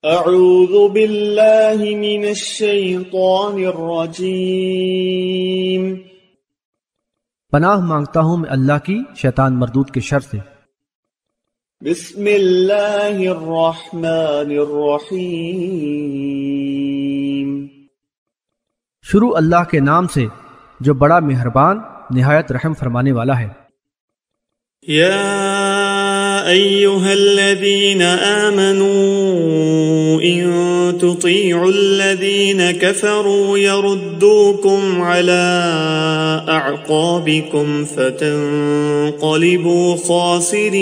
اعوذ باللہ من الشیطان الرجیم، پناہ مانگتا ہوں میں اللہ کی شیطان مردود کے شر سے۔ بسم اللہ الرحمن الرحیم، شروع اللہ کے نام سے جو بڑا مہربان نہایت رحم فرمانے والا ہے۔ یا ایہا الذین آمنوا ان تطیعوا الذین کفروا یردوکم علی اعقابکم فتنقلبوا خاسرین۔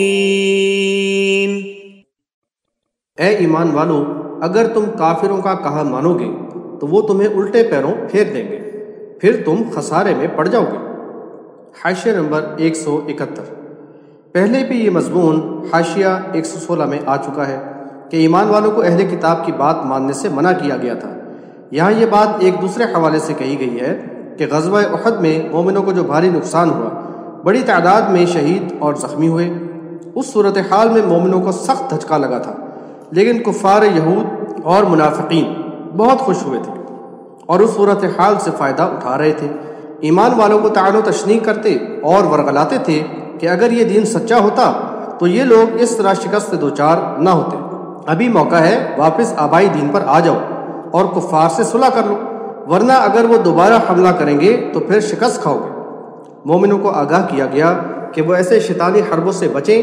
اے ایمان والو، اگر تم کافروں کا کہا مانو گے تو وہ تمہیں الٹے پیروں پھیر دیں گے، پھر تم خسارے میں پڑ جاؤ گے۔ حاشیہ نمبر 171۔ پہلے بھی یہ مضمون حاشیہ 116 میں آ چکا ہے کہ ایمان والوں کو اہل کتاب کی بات ماننے سے منع کیا گیا تھا۔ یہاں یہ بات ایک دوسرے حوالے سے کہی گئی ہے کہ غزوہ احد میں مومنوں کو جو بھاری نقصان ہوا، بڑی تعداد میں شہید اور زخمی ہوئے، اس صورتحال میں مومنوں کو سخت دھچکا لگا تھا، لیکن کفار یہود اور منافقین بہت خوش ہوئے تھے اور اس صورتحال سے فائدہ اٹھا رہے تھے۔ ایمان والوں کو طعن و تشنیع کرتے اور ورغلاتے تھے کہ اگر یہ دین سچا ہوتا تو یہ لوگ اس طرح شکست سے دوچار نہ ہوتے، ابھی موقع ہے واپس آبائی دین پر آ جاؤ اور کفار سے صلح کر لو، ورنہ اگر وہ دوبارہ حملہ کریں گے تو پھر شکست کھاؤ گے۔ مومنوں کو آگاہ کیا گیا کہ وہ ایسے شیطانی حربوں سے بچیں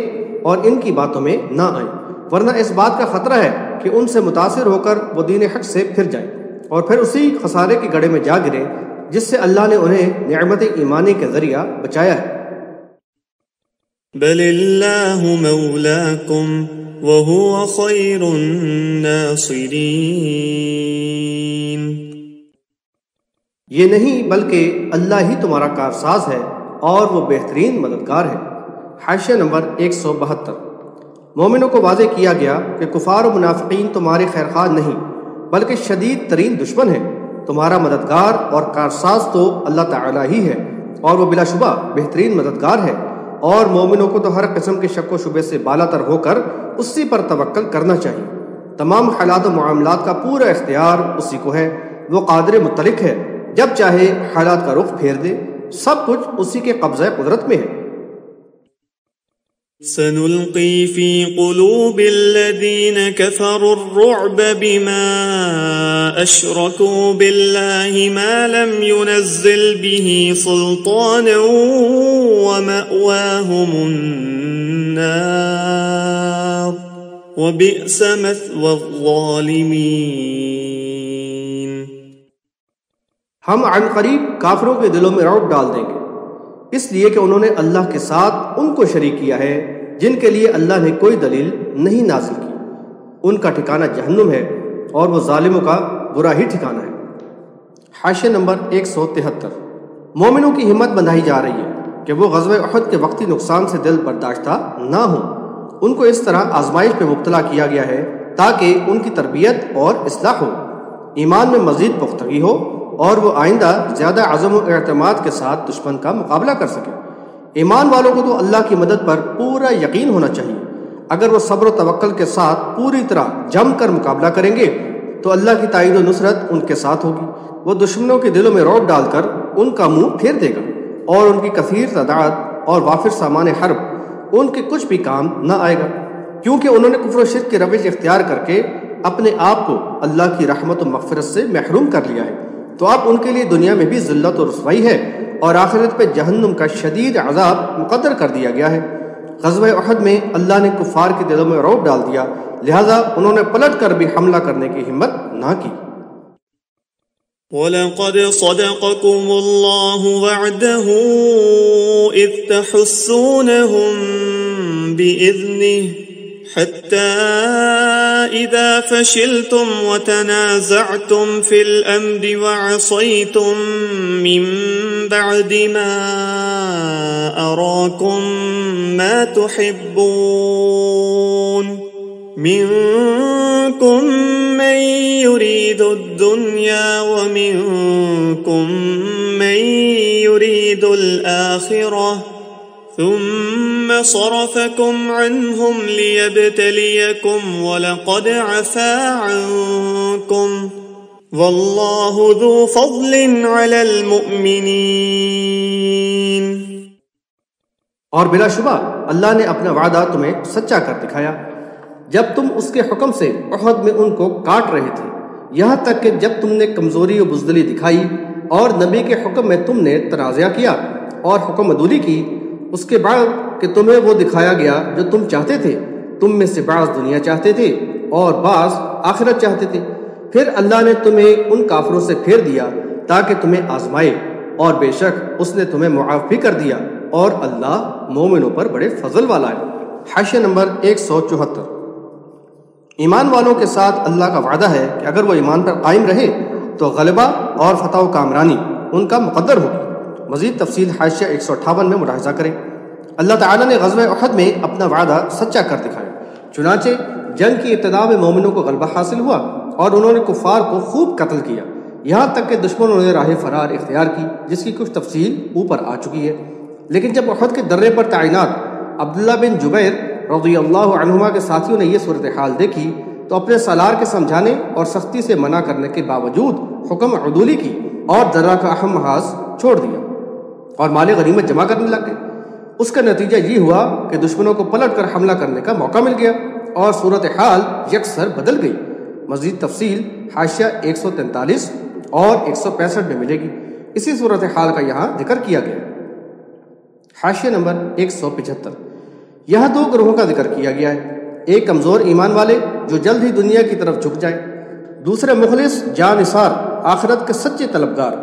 اور ان کی باتوں میں نہ آئیں، ورنہ اس بات کا خطرہ ہے کہ ان سے متاثر ہو کر وہ دین حق سے پھر جائیں اور پھر اسی خسارے کے گڑھے میں جا گریں جس سے اللہ نے انہیں نعمت ایمانی کے ذریعہ بچایا ہے۔ بل اللہ مولاکم وہو خیر الناصرین۔ یہ نہیں بلکہ اللہ ہی تمہارا کارساز ہے اور وہ بہترین مددگار ہے۔ حاشیہ نمبر 172۔ مومنوں کو واضح کیا گیا کہ کفار و منافقین تمہارے خیرخواہ نہیں بلکہ شدید ترین دشمن ہیں۔ تمہارا مددگار اور کارساز تو اللہ تعالیٰ ہی ہے اور وہ بلا شبہ بہترین مددگار ہے، اور مومنوں کو تو ہر قسم کے شک و شبے سے بالا تر ہو کر اسی پر توکل کرنا چاہیے۔ تمام حالات و معاملات کا پورا اختیار اسی کو ہے، وہ قادر مطلق ہے، جب چاہے حالات کا رخ پھیر دے، سب کچھ اسی کے قبضہ قدرت میں ہے۔ سنلقي في قلوب الذين كفروا الرعب بما أشركوا بالله ما لم ينزل به سلطانا ومأواهم النار وبئس مثوى الظالمين۔ ہم عن قریب کافروں کے دلوں میں رعب ڈال دیں گے، اس لیے کہ انہوں نے اللہ کے ساتھ ان کو شریک کیا ہے جن کے لیے اللہ نے کوئی دلیل نہیں نازل کی۔ ان کا ٹھکانہ جہنم ہے اور وہ ظالموں کا برا ہی ٹھکانہ ہے۔ حاشیہ نمبر 173۔ مومنوں کی ہمت بندھائی جا رہی ہے کہ وہ غزوہ احد کے وقتی نقصان سے دل برداشتہ نہ ہوں۔ ان کو اس طرح آزمائش پہ مبتلا کیا گیا ہے تاکہ ان کی تربیت اور اصلاح ہو، ایمان میں مزید پختگی ہو اور وہ آئندہ زیادہ عزم و اعتماد کے ساتھ دشمن کا مقابلہ کر سکے۔ ایمان والوں کو تو اللہ کی مدد پر پورا یقین ہونا چاہیے۔ اگر وہ صبر و توکل کے ساتھ پوری طرح جم کر مقابلہ کریں گے تو اللہ کی تائید و نصرت ان کے ساتھ ہوگی۔ وہ دشمنوں کے دلوں میں رعب ڈال کر ان کا منہ پھیر دے گا اور ان کی کثیر تعداد اور وافر سامان حرب ان کے کچھ بھی کام نہ آئے گا، کیونکہ انہوں نے کفر و شرک کی روش اختیار کر کے اپنے آپ کو اللہ کی رحمت و مغفرت سے محروم کر لیا ہے۔ تو اب ان کے لیے دنیا میں بھی ذلت و رسوائی ہے اور آخرت پہ جہنم کا شدید عذاب مقدر کر دیا گیا ہے۔ غزوہ احد میں اللہ نے کفار کے دلوں میں رعب ڈال دیا، لہذا انہوں نے پلٹ کر بھی حملہ کرنے کی ہمت نہ کی۔ وَلَقَدْ صَدَقَكُمُ اللَّهُ وَعْدَهُ إِذْ تَحُسُّونَهُم بِإِذْنِهِ حتى إذا فشلتم وتنازعتم في الأمر وعصيتم من بعد ما أراكم ما تحبون منكم من يريد الدنيا ومنكم من يريد الآخرة ثم صرفكم عنهم ليبتليكم ولقد عفا عنكم والله ذو فضل على المؤمنين۔ اور بلا شبہ اللہ نے اپنا وعدہ تمہیں سچا کر دکھایا جب تم اس کے حکم سے احد میں ان کو کاٹ رہے تھے، یہاں تک کہ جب تم نے کمزوری و بزدلی دکھائی اور نبی کے حکم میں تم نے تنازع کیا اور حکم عدولی کی، اس کے بعد کہ تمہیں وہ دکھایا گیا جو تم چاہتے تھے۔ تم میں سے بعض دنیا چاہتے تھے اور بعض آخرت چاہتے تھے، پھر اللہ نے تمہیں ان کافروں سے پھیر دیا تاکہ تمہیں آزمائے، اور بے شک اس نے تمہیں معاف بھی کر دیا، اور اللہ مومنوں پر بڑے فضل والا ہے۔ حاشیہ نمبر 174۔ ایمان والوں کے ساتھ اللہ کا وعدہ ہے کہ اگر وہ ایمان پر قائم رہے تو غلبہ اور فتح و کامرانی ان کا مقدر ہوگی۔ مزید تفصیل حاشیہ 158 میں ملاحظہ کریں۔ اللہ تعالیٰ نے غزوہ احد میں اپنا وعدہ سچا کر دکھایا، چنانچہ جنگ کی ابتدا میں مومنوں کو غلبہ حاصل ہوا اور انہوں نے کفار کو خوب قتل کیا، یہاں تک کہ دشمنوں نے راہ فرار اختیار کی، جس کی کچھ تفصیل اوپر آ چکی ہے۔ لیکن جب احد کے درے پر تعینات عبداللہ بن جبیر رضی اللہ عنہما کے ساتھیوں نے یہ صورتحال دیکھی تو اپنے سالار کے سمجھانے اور سختی سے منع کرنے کے باوجود حکم عدولی کی اور درہ کا اہم محاذ چھوڑ دیا اور مال غنیمت جمع کرنے لگ گئے۔ اس کا نتیجہ یہ ہوا کہ دشمنوں کو پلٹ کر حملہ کرنے کا موقع مل گیا اور صورتحال یکسر بدل گئی۔ مزید تفصیل حاشیہ 143 اور 165 میں ملے گی۔ اسی صورتحال کا یہاں ذکر کیا گیا۔ حاشیہ نمبر 175۔ یہاں دو گروہوں کا ذکر کیا گیا ہے، ایک کمزور ایمان والے جو جلد ہی دنیا کی طرف جھک جائیں، دوسرے مخلص جانثار آخرت کے سچے طلبگار۔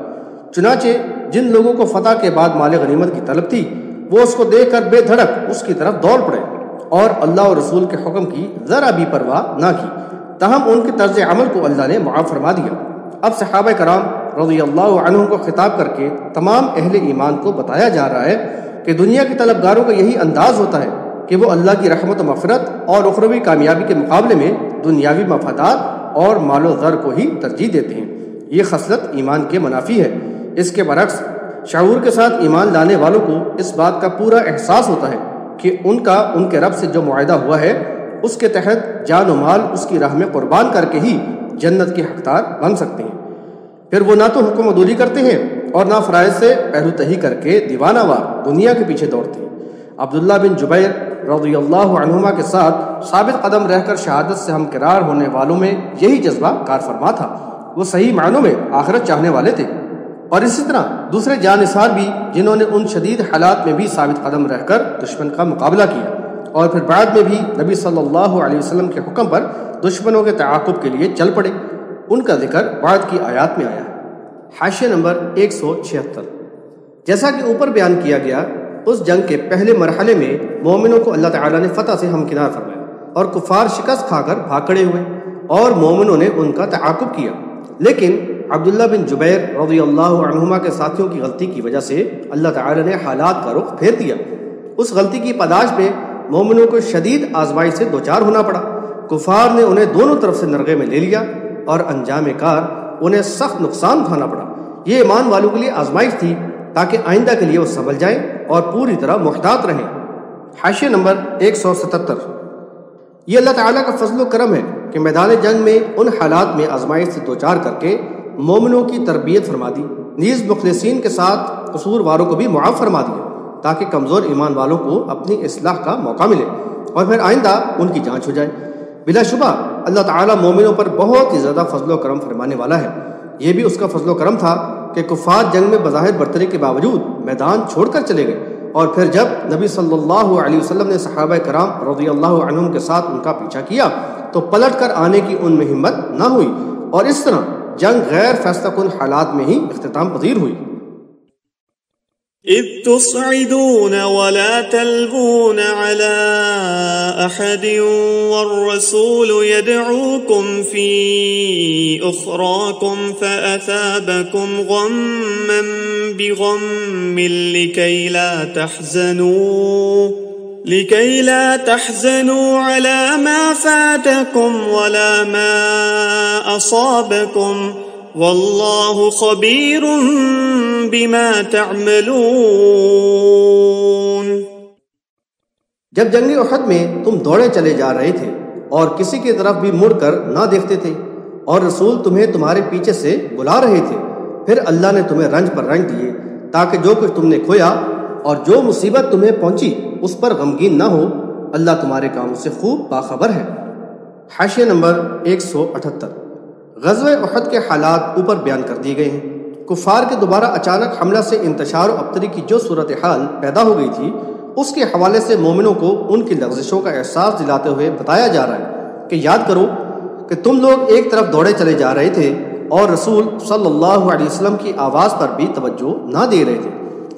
چنانچہ جن لوگوں کو فتح کے بعد مال غنیمت کی طلب تھی وہ اس کو دیکھ کر بے دھڑک اس کی طرف دوڑ پڑے اور اللہ اور رسول کے حکم کی ذرا بھی پرواہ نہ کی، تاہم ان کے طرز عمل کو اللہ نے معاف فرما دیا۔ اب صحابہ کرام رضی اللہ عنہم کو خطاب کر کے تمام اہل ایمان کو بتایا جا رہا ہے کہ دنیا کے طلبگاروں کا یہی انداز ہوتا ہے کہ وہ اللہ کی رحمت و مغفرت اور اخروی کامیابی کے مقابلے میں دنیاوی مفادات اور مال و زر کو ہی ترجیح دیتے ہیں۔ یہ خصلت ایمان کے منافی ہے۔ اس کے برعکس شعور کے ساتھ ایمان لانے والوں کو اس بات کا پورا احساس ہوتا ہے کہ ان کے رب سے جو معاہدہ ہوا ہے اس کے تحت جان و مال اس کی راہ میں قربان کر کے ہی جنت کے حقدار بن سکتے ہیں۔ پھر وہ نہ تو حکم عدولی کرتے ہیں اور نہ فرائض سے پہلو تہی کر کے دیوانہ وار دنیا کے پیچھے دوڑتے ہیں۔ عبداللہ بن جبیر رضی اللہ عنہما کے ساتھ ثابت قدم رہ کر شہادت سے ہمکنار ہونے والوں میں یہی جذبہ کار فرما تھا۔ وہ صحیح معنوں میں آخرت چاہنے والے تھے، اور اسی طرح دوسرے جانثار بھی جنہوں نے ان شدید حالات میں بھی ثابت قدم رہ کر دشمن کا مقابلہ کیا اور پھر بعد میں بھی نبی صلی اللہ علیہ وسلم کے حکم پر دشمنوں کے تعاقب کے لیے چل پڑے، ان کا ذکر بعد کی آیات میں آیا ہے۔ حاشیہ نمبر 176۔ جیسا کہ اوپر بیان کیا گیا، اس جنگ کے پہلے مرحلے میں مومنوں کو اللہ تعالیٰ نے فتح سے ہمکنار فرمایا اور کفار شکست کھا کر بھاگ کھڑے ہوئے اور مومنوں نے ان کا تعاقب کیا، لیکن عبداللہ بن جبیر رضی اللہ عنہما کے ساتھیوں کی غلطی کی وجہ سے اللہ تعالیٰ نے حالات کا رخ پھیر دیا۔ اس غلطی کی پاداش میں مومنوں کو شدید آزمائش سے دوچار ہونا پڑا۔ کفار نے انہیں دونوں طرف سے نرغے میں لے لیا اور انجام کار انہیں سخت نقصان اٹھانا پڑا۔ یہ ایمان والوں کے لیے آزمائش تھی تاکہ آئندہ کے لیے وہ سنبھل جائیں اور پوری طرح محتاط رہیں۔ حاشیہ نمبر 177۔ یہ اللہ تعالیٰ کا فضل و کرم ہے کہ میدان جنگ میں ان حالات میں آزمائش سے دوچار کر کے مومنوں کی تربیت فرما دی، نیز مخلصین کے ساتھ قصور واروں کو بھی معاف فرما دیا تاکہ کمزور ایمان والوں کو اپنی اصلاح کا موقع ملے اور پھر آئندہ ان کی جانچ ہو جائے۔ بلا شبہ اللہ تعالیٰ مومنوں پر بہت ہی زیادہ فضل و کرم فرمانے والا ہے۔ یہ بھی اس کا فضل و کرم تھا کہ کفار جنگ میں بظاہر برتری کے باوجود میدان چھوڑ کر چلے گئے، اور پھر جب نبی صلی اللہ علیہ وسلم نے صحابہ کرام رضی اللہ عنہم کے ساتھ ان کا پیچھا کیا تو پلٹ کر آنے کی ان میں ہمت نہ ہوئی، اور اس طرح جنگ غیر فیصلہ کن حالات میں ہی اختتام پذیر ہوئی۔ إذ تصعدون ولا تلوون على أحد والرسول يدعوكم في أخراكم فأثابكم غما بغم لكي لا تحزنوا على ما فاتكم ولا ما أصابكم والله خبير بما تعملون۔ جب جنگ احد میں تم دوڑے چلے جا رہے تھے اور کسی کی طرف بھی مڑ کر نہ دیکھتے تھے اور رسول تمہیں تمہارے پیچھے سے بلا رہے تھے، پھر اللہ نے تمہیں رنج پر رنج دیے تاکہ جو کچھ تم نے کھویا اور جو مصیبت تمہیں پہنچی اس پر غمگین نہ ہو، اللہ تمہارے کاموں سے خوب باخبر ہے۔ حاشیہ نمبر 178۔ غزوہ احد کے حالات اوپر بیان کر دیے گئے ہیں۔ کفار کے دوبارہ اچانک حملہ سے انتشار و ابتری کی جو صورتحال پیدا ہو گئی تھی، اس کے حوالے سے مومنوں کو ان کی لغزشوں کا احساس دلاتے ہوئے بتایا جا رہا ہے کہ یاد کرو کہ تم لوگ ایک طرف دوڑے چلے جا رہے تھے اور رسول صلی اللہ علیہ وسلم کی آواز پر بھی توجہ نہ دے رہے تھے۔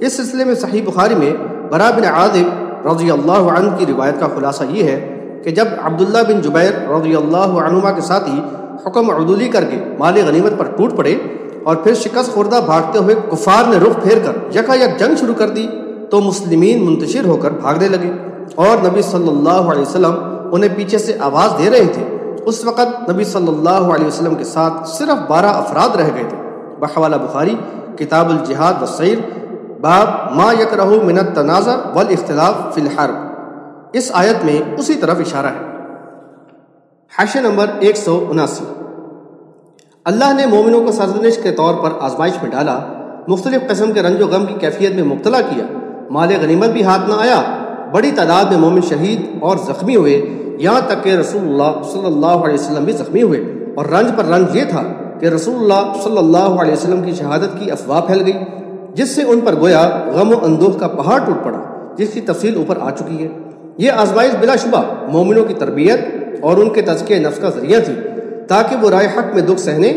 اس سلسلے میں صحیح بخاری میں برا بن عازب رضی اللہ عنہ کی روایت کا خلاصہ یہ ہے کہ جب عبداللہ بن جبیر رضی اللہ عنہما کے ساتھی حکم عدولی کر کے مال غنیمت پر ٹوٹ پڑے اور پھر شکست خوردہ بھاگتے ہوئے کفار نے رخ پھیر کر یکا یک جنگ شروع کر دی تو مسلمین منتشر ہو کر بھاگنے لگے اور نبی صلی اللہ علیہ وسلم انہیں پیچھے سے آواز دے رہے تھے۔ اس وقت نبی صلی اللہ علیہ وسلم کے ساتھ صرف 12 افراد رہ گئے تھے۔ بحوالہ بخاری کتاب الجہاد والسیر باب ما یکرہ من التنازع والاختلاف فی الحرب، اس آیت میں اسی طرف اشارہ ہے۔ حاشیہ نمبر 179۔ اللہ نے مومنوں کو سرزنش کے طور پر آزمائش میں ڈالا، مختلف قسم کے رنج و غم کی کیفیت میں مبتلا کیا، مال غنیمت بھی ہاتھ نہ آیا، بڑی تعداد میں مومن شہید اور زخمی ہوئے، یہاں تک کہ رسول اللہ صلی اللہ علیہ وسلم بھی زخمی ہوئے، اور رنج پر رنج یہ تھا کہ رسول اللہ صلی اللہ علیہ وسلم کی شہادت کی افواہ پھیل گئی، جس سے ان پر گویا غم و اندوہ کا پہاڑ ٹوٹ پڑا، جس کی تفصیل اوپر آ چکی ہے۔ یہ آزمائش بلا شبہ مومنوں کی تربیت اور ان کے تزکیہ نفس کا ذریعہ تھی تاکہ وہ رائے حق میں دکھ سہنے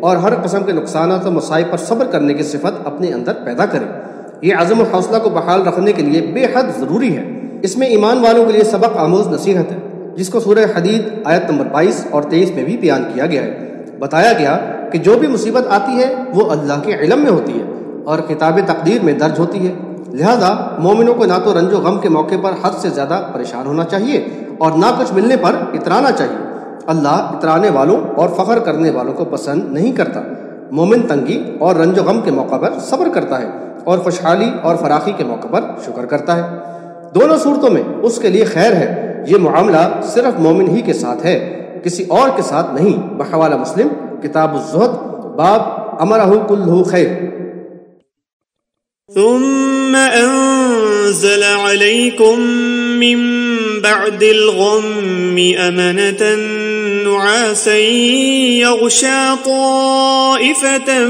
اور ہر قسم کے نقصانات و مصائب پر صبر کرنے کی صفت اپنے اندر پیدا کرے۔ یہ عزم و حوصلہ کو بحال رکھنے کے لیے بے حد ضروری ہے۔ اس میں ایمان والوں کے لیے سبق آموز نصیحت ہے، جس کو سورہ حدید آیت نمبر 22 اور 23 میں بھی بیان کیا گیا ہے۔ بتایا گیا کہ جو بھی مصیبت آتی ہے وہ اللہ کے علم میں ہوتی ہے اور کتاب تقدیر میں درج ہوتی ہے، لہذا مومنوں کو نہ تو رنج و غم کے موقع پر حد سے زیادہ پریشان ہونا چاہیے اور نہ کچھ ملنے پر اترانا چاہیے۔ اللہ اترانے والوں اور فخر کرنے والوں کو پسند نہیں کرتا۔ مومن تنگی اور رنج و غم کے موقع پر صبر کرتا ہے اور خوشحالی اور فراخی کے موقع پر شکر کرتا ہے۔ دونوں صورتوں میں اس کے لیے خیر ہے۔ یہ معاملہ صرف مومن ہی کے ساتھ ہے، کسی اور کے ساتھ نہیں۔ بحوالہ مسلم کتاب الزہد باب امرہ کلہ خیر۔ ثم أنزل عليكم من بعد الغم أمنة نعاسا يغشى طائفة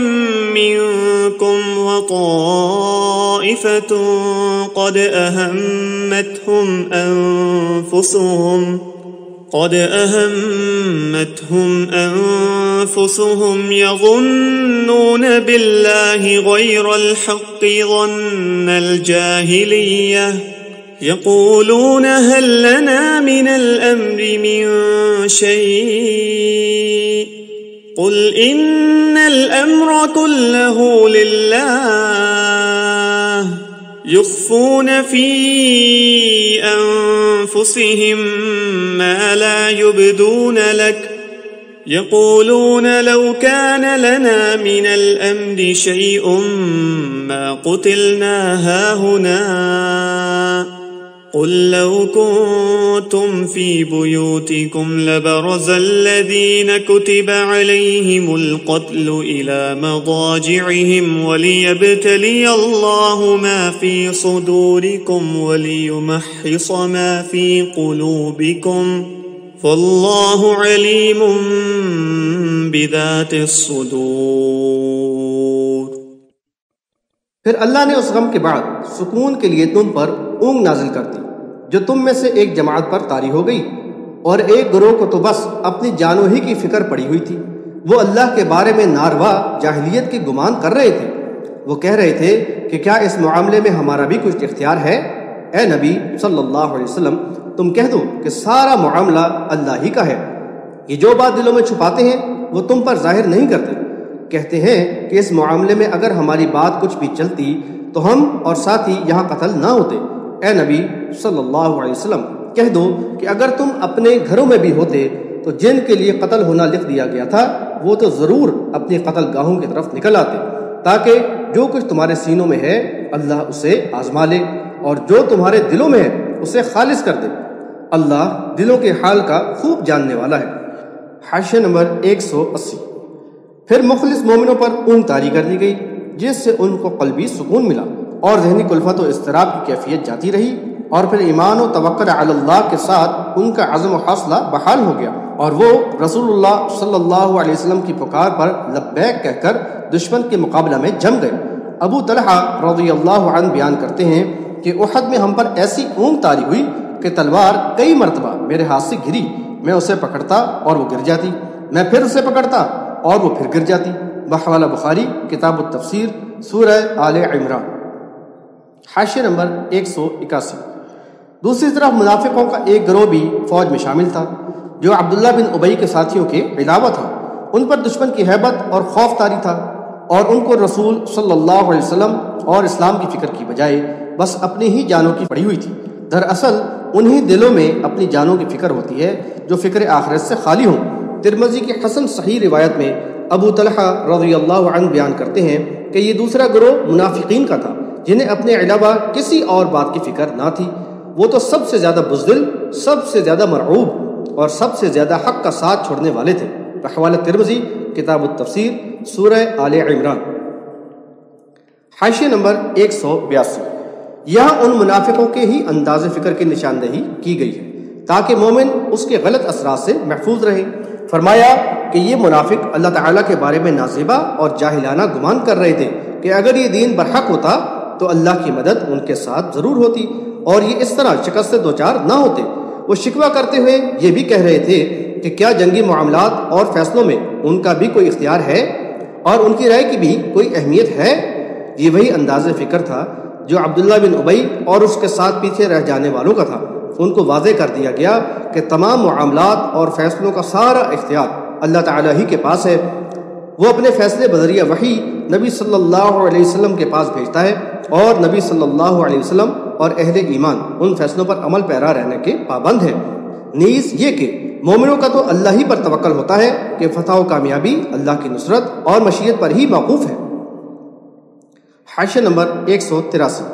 منكم وطائفة قد أهمتهم أنفسهم يظنون بالله غير الحق ظن الجاهلية يقولون هل لنا من الأمر من شيء قل إن الأمر كله لله يخفون في أنفسهم ما لا يبدون لك يقولون لو كان لنا من الأمر شيء ما قتلنا هاهنا قل لو كنتم في بيوتكم لبرز الذين كتب عليهم القتل إلى مضاجعهم وليبتلي الله ما في صدوركم وليمحص ما في قلوبكم فالله عليم بذات الصدور۔ پھر اللہ نے اس غم کے بعد سکون کے لیے تم پر اونگ نازل کر دی جو تم میں سے ایک جماعت پر طاری ہو گئی، اور ایک گروہ کو تو بس اپنی جانوں ہی کی فکر پڑی ہوئی تھی۔ وہ اللہ کے بارے میں ناروا جاہلیت کے گمان کر رہے تھے۔ وہ کہہ رہے تھے کہ کیا اس معاملے میں ہمارا بھی کچھ اختیار ہے؟ اے نبی صلی اللہ علیہ وسلم، تم کہہ دو کہ سارا معاملہ اللہ ہی کا ہے۔ یہ جو بات دلوں میں چھپاتے ہیں وہ تم پر ظاہر نہیں کرتے۔ کہتے ہیں کہ اس معاملے میں اگر ہماری بات کچھ بھی چلتی تو ہم اور ساتھی یہاں قتل نہ ہوتے۔ اے نبی صلی اللہ علیہ وسلم، کہہ دو کہ اگر تم اپنے گھروں میں بھی ہوتے تو جن کے لیے قتل ہونا لکھ دیا گیا تھا وہ تو ضرور اپنی قتل گاہوں کی طرف نکل آتے، تاکہ جو کچھ تمہارے سینوں میں ہے اللہ اسے آزما لے، اور جو تمہارے دلوں میں ہے اسے خالص کر دے، اللہ دلوں کے حال کا خوب جاننے والا ہے۔ حاشیہ نمبر 180۔ پھر مخلص مومنوں پر اونگ طاری کر دی گئی، جس سے ان کو قلبی سکون ملا اور ذہنی کلفت و اضطراب کی کیفیت جاتی رہی، اور پھر ایمان و توکل علی اللہ کے ساتھ ان کا عزم و حوصلہ بحال ہو گیا، اور وہ رسول اللہ صلی اللہ علیہ وسلم کی پکار پر لبیک کہہ کر دشمن کے مقابلہ میں جم گئے۔ ابو طلحہ رضی اللہ عنہ بیان کرتے ہیں کہ احد میں ہم پر ایسی اونگ طاری ہوئی کہ تلوار کئی مرتبہ میرے ہاتھ سے گری، میں اسے پکڑتا اور وہ گر جاتی، میں پھر اسے پکڑتا اور وہ پھر گر جاتی۔ بحوالہ بخاری کتاب التفسیر سورہ آل عمران۔ حاشیہ نمبر 181۔ دوسری طرف منافقوں کا ایک گروہ بھی فوج میں شامل تھا، جو عبداللہ بن ابی کے ساتھیوں کے علاوہ تھا۔ ان پر دشمن کی ہیبت اور خوف طاری تھا، اور ان کو رسول صلی اللہ علیہ وسلم اور اسلام کی فکر کی بجائے بس اپنی ہی جانوں کی پڑی ہوئی تھی۔ دراصل انہی دلوں میں اپنی جانوں کی فکر ہوتی ہے جو فکر آخرت سے خالی ہوں۔ ترمذی کی حسن صحیح روایت میں ابو طلحہ رضی اللہ عنہ بیان کرتے ہیں کہ یہ دوسرا گروہ منافقین کا تھا، جنہیں اپنے علاوہ کسی اور بات کی فکر نہ تھی۔ وہ تو سب سے زیادہ بزدل، سب سے زیادہ مرعوب اور سب سے زیادہ حق کا ساتھ چھوڑنے والے تھے۔ بحوالہ ترمذی کتاب التفسیر سورہ آل عمران۔ حاشیہ نمبر 182۔ یہاں ان منافقوں کے ہی انداز فکر کی نشاندہی کی گئی ہے تاکہ مومن اس کے غلط اثرات سے محفوظ رہے۔ فرمایا کہ یہ منافق اللہ تعالیٰ کے بارے میں نازیبہ اور جاہلانہ گمان کر رہے تھے کہ اگر یہ دین برحق ہوتا تو اللہ کی مدد ان کے ساتھ ضرور ہوتی اور یہ اس طرح شکست سے دوچار نہ ہوتے۔ وہ شکوہ کرتے ہوئے یہ بھی کہہ رہے تھے کہ کیا جنگی معاملات اور فیصلوں میں ان کا بھی کوئی اختیار ہے اور ان کی رائے کی بھی کوئی اہمیت ہے؟ یہ وہی انداز فکر تھا جو عبداللہ بن ابی اور اس کے ساتھ پیچھے رہ جانے والوں کا تھا۔ ان کو واضح کر دیا گیا کہ تمام معاملات اور فیصلوں کا سارا اختیار اللہ تعالیٰ ہی کے پاس ہے۔ وہ اپنے فیصلے بذریعہ وحی نبی صلی اللہ علیہ وسلم کے پاس بھیجتا ہے، اور نبی صلی اللہ علیہ وسلم اور اہل ایمان ان فیصلوں پر عمل پیرا رہنے کے پابند ہیں۔ نیز یہ کہ مومنوں کا تو اللہ ہی پر توکل ہوتا ہے کہ فتح و کامیابی اللہ کی نصرت اور مشیت پر ہی موقوف ہے۔ حاشیہ نمبر 183۔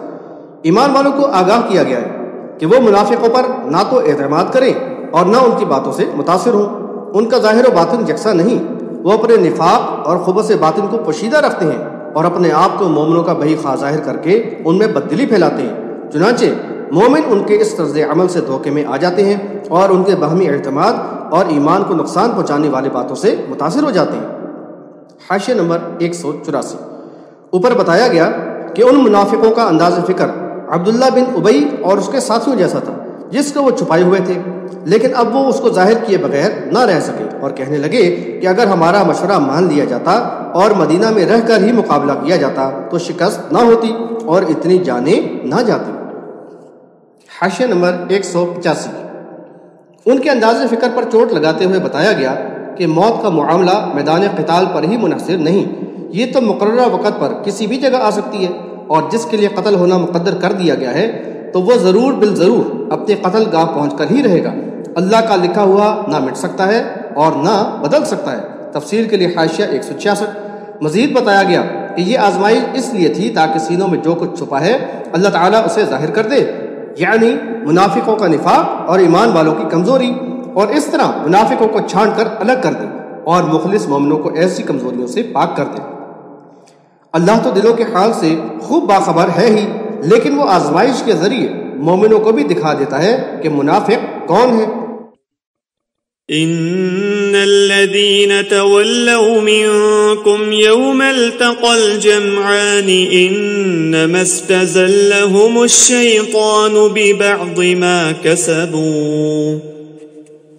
ایمان والوں کو آگاہ کیا گیا ہے کہ وہ منافقوں پر نہ تو اعتماد کریں اور نہ ان کی باتوں سے متاثر ہوں۔ ان کا ظاہر و باطن یکساں نہیں، وہ اپنے نفاق اور خبث باطن کو پوشیدہ رکھتے ہیں اور اپنے آپ کو مومنوں کا بھئی خواہ ظاہر کر کے ان میں بددلی پھیلاتے ہیں۔ چنانچہ مومن ان کے اس طرز عمل سے دھوکے میں آ جاتے ہیں اور ان کے باہمی اعتماد اور ایمان کو نقصان پہنچانے والے باتوں سے متاثر ہو جاتے ہیں۔ حاشیہ نمبر 184۔ اوپر بتایا گیا کہ ان منافقوں کا انداز فکر عبداللہ بن ابی اور اس کے ساتھیوں جیسا تھا جس کو وہ چھپائے ہوئے تھے، لیکن اب وہ اس کو ظاہر کیے بغیر نہ رہ سکے اور کہنے لگے کہ اگر ہمارا مشورہ مان لیا جاتا اور مدینہ میں رہ کر ہی مقابلہ کیا جاتا تو شکست نہ ہوتی اور اتنی جانیں نہ جاتی۔ حاشیہ نمبر 185۔ ان کے انداز فکر پر چوٹ لگاتے ہوئے بتایا گیا کہ موت کا معاملہ میدان قتال پر ہی منحصر نہیں، یہ تو مقررہ وقت پر کسی بھی جگہ آ سکتی ہے، اور جس کے لیے قتل ہونا مقدر کر دیا گیا ہے تو وہ ضرور بالضرور اپنے قتل گاہ پہنچ کر ہی رہے گا۔ اللہ کا لکھا ہوا نہ مٹ سکتا ہے اور نہ بدل سکتا ہے۔ تفسیر کے لیے حاشیہ 166۔ مزید بتایا گیا کہ یہ آزمائش اس لیے تھی تاکہ سینوں میں جو کچھ چھپا ہے اللہ تعالیٰ اسے ظاہر کر دے، یعنی منافقوں کا نفاق اور ایمان والوں کی کمزوری، اور اس طرح منافقوں کو چھان کر الگ کر دے اور مخلص مومنوں کو ایسی کمزوریوں سے پاک کر دے۔ اللہ تو دلوں کے حال سے خوب باخبر ہے ہی، لیکن وہ آزمائش کے ذریعے مومنوں کو بھی دکھا دیتا ہے کہ منافق کون ہے۔ ان الذين تولوا منكم يوم التقى الجمعان انما استزلهم الشيطان ببعض ما كسبوا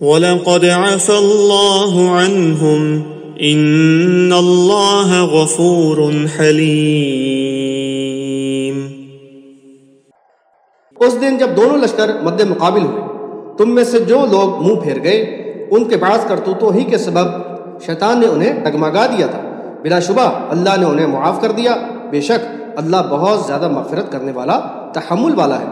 ولقد عفى الله عنهم ان اللہ غفور حلیم۔ اس دن جب دونوں لشکر مد مقابل ہوئے، تم میں سے جو لوگ منہ پھیر گئے ان کے بعض کرتوتوں ہی کے سبب شیطان نے انہیں ڈگمگا دیا تھا، بلا شبہ اللہ نے انہیں معاف کر دیا، بے شک اللہ بہت زیادہ مغفرت کرنے والا، تحمل والا ہے۔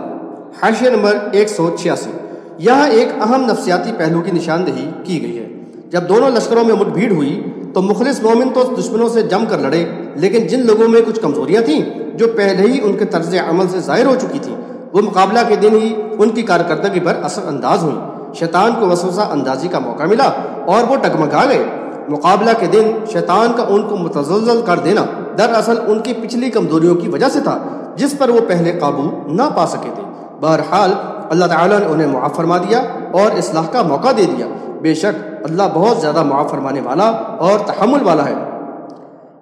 حاشیہ نمبر 186۔ یہاں ایک اہم نفسیاتی پہلو کی نشاندہی کی گئی ہے۔ جب دونوں لشکروں میں مٹ بھیڑ ہوئی تو مخلص مومن تو دشمنوں سے جم کر لڑے، لیکن جن لوگوں میں کچھ کمزوریاں تھیں جو پہلے ہی ان کے طرز عمل سے ظاہر ہو چکی تھیں، وہ مقابلہ کے دن ہی ان کی کارکردگی پر اثر انداز ہوئی۔ شیطان کو وسوسہ اندازی کا موقع ملا اور وہ ڈگمگا گئے۔ مقابلہ کے دن شیطان کا ان کو متزلزل کر دینا دراصل ان کی پچھلی کمزوریوں کی وجہ سے تھا جس پر وہ پہلے قابو نہ پا سکے تھے۔ بہرحال اللہ تعالیٰ نے انہیں معاف فرما دیا اور اصلاح کا موقع دے دیا۔ بے شک اللہ بہت زیادہ معاف فرمانے والا اور تحمل والا ہے۔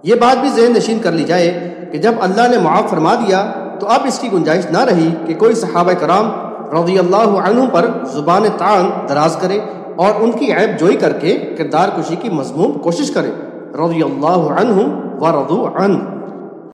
یہ بات بھی ذہن نشین کر لی جائے کہ جب اللہ نے معاف فرما دیا تو اب اس کی گنجائش نہ رہی کہ کوئی صحابہ کرام رضی اللہ عنہم پر زبان طعن دراز کرے اور ان کی عیب جوئی کر کے کردار کشی کی مذموم کوشش کرے۔ رضی اللہ عنہم ورضوا عنہ۔